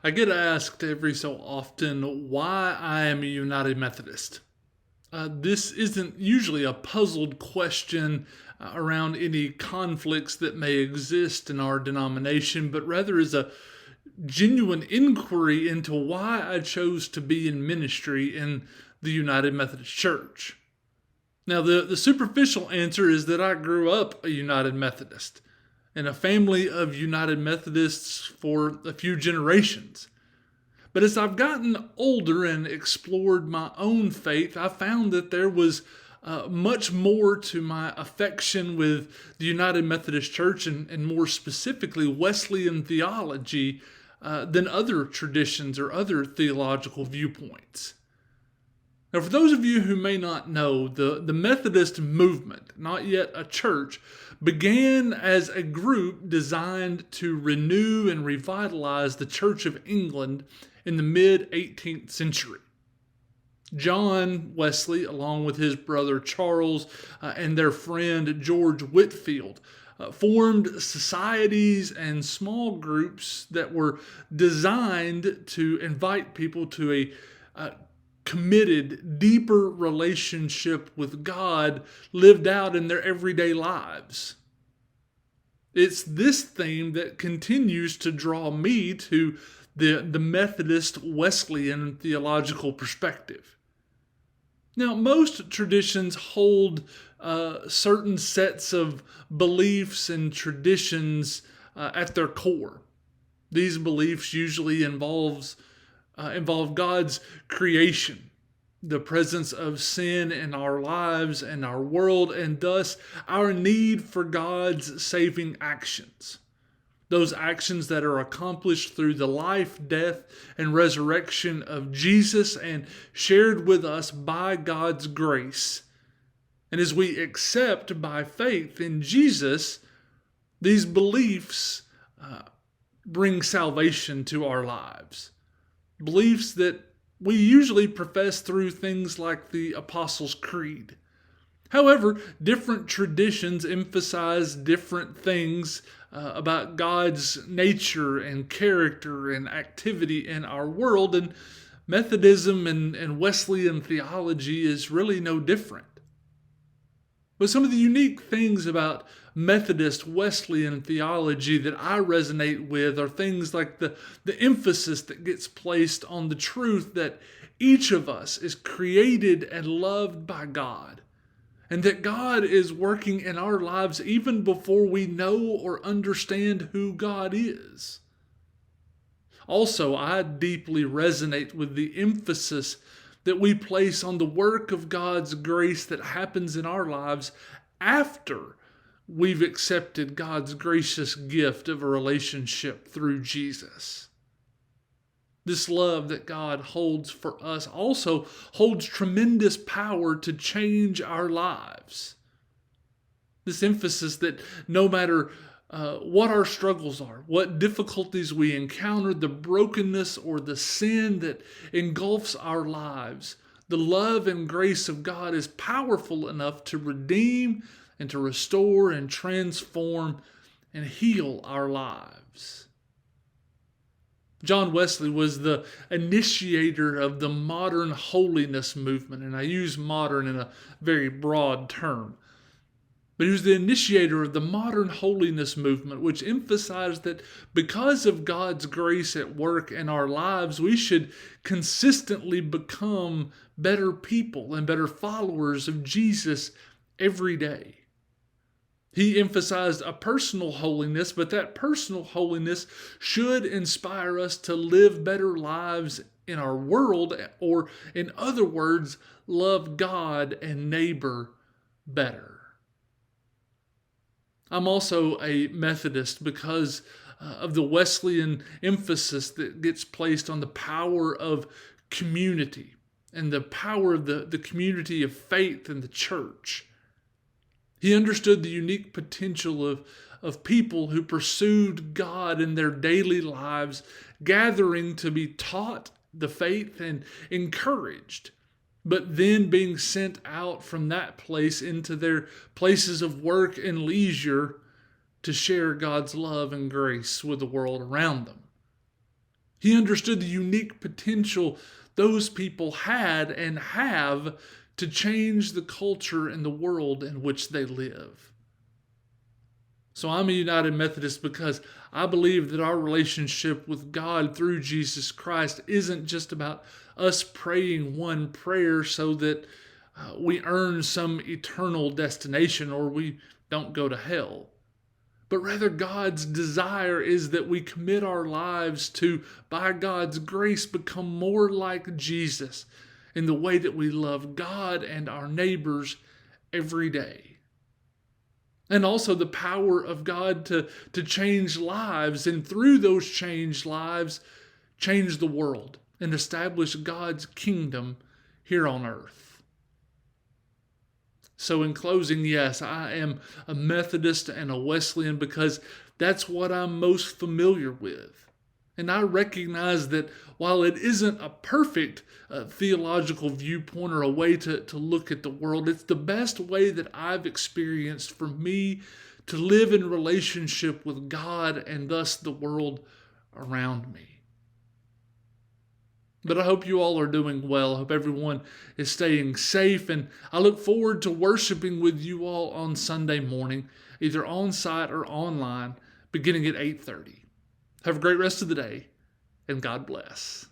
I get asked every so often why I am a United Methodist. This isn't usually a puzzled question around any conflicts that may exist in our denomination, but rather is a genuine inquiry into why I chose to be in ministry in the United Methodist Church. Now, the superficial answer is that I grew up a United Methodist in a family of United Methodists for a few generations. But as I've gotten older and explored my own faith, I found that there was much more to my affection with the United Methodist Church and more specifically Wesleyan theology than other traditions or other theological viewpoints. Now, for those of you who may not know, the Methodist movement, not yet a church, began as a group designed to renew and revitalize the Church of England in the mid-18th century. John Wesley, along with his brother Charles and their friend George Whitefield, formed societies and small groups that were designed to invite people to a committed, deeper relationship with God lived out in their everyday lives. It's this theme that continues to draw me to the Methodist Wesleyan theological perspective. Now, most traditions hold certain sets of beliefs and traditions at their core. These beliefs usually involve God's creation, the presence of sin in our lives and our world, and thus our need for God's saving actions. Those actions that are accomplished through the life, death, and resurrection of Jesus and shared with us by God's grace. And as we accept by faith in Jesus, these beliefs bring salvation to our lives. Beliefs that we usually profess through things like the Apostles' Creed. However, different traditions emphasize different things about God's nature and character and activity in our world, and Methodism and Wesleyan theology is really no different. But some of the unique things about Methodist Wesleyan theology that I resonate with are things like the emphasis that gets placed on the truth that each of us is created and loved by God, and that God is working in our lives even before we know or understand who God is. Also, I deeply resonate with the emphasis that we place on the work of God's grace that happens in our lives after we've accepted God's gracious gift of a relationship through Jesus. This love that God holds for us also holds tremendous power to change our lives. This emphasis that no matter what our struggles are, what difficulties we encounter, the brokenness or the sin that engulfs our lives, the love and grace of God is powerful enough to redeem and to restore and transform and heal our lives. John Wesley was the initiator of the modern holiness movement, and I use modern in a very broad term. But he was the initiator of the modern holiness movement, which emphasized that because of God's grace at work in our lives, we should consistently become better people and better followers of Jesus every day. He emphasized a personal holiness, but that personal holiness should inspire us to live better lives in our world, or in other words, love God and neighbor better. I'm also a Methodist because of the Wesleyan emphasis that gets placed on the power of community and the power of the community of faith in the church. He understood the unique potential of people who pursued God in their daily lives, gathering to be taught the faith and encouraged, but then being sent out from that place into their places of work and leisure to share God's love and grace with the world around them. He understood the unique potential those people had and have to change the culture and the world in which they live. So I'm a United Methodist because I believe that our relationship with God through Jesus Christ isn't just about us praying one prayer so that we earn some eternal destination or we don't go to hell. But rather, God's desire is that we commit our lives to, by God's grace, become more like Jesus in the way that we love God and our neighbors every day. And also the power of God to change lives, and through those changed lives, change the world and establish God's kingdom here on earth. So in closing, yes, I am a Methodist and a Wesleyan because that's what I'm most familiar with. And I recognize that while it isn't a perfect theological viewpoint or a way to look at the world, it's the best way that I've experienced for me to live in relationship with God and thus the world around me. But I hope you all are doing well. I hope everyone is staying safe, and I look forward to worshiping with you all on Sunday morning, either on site or online, beginning at 8:30. Have a great rest of the day, and God bless.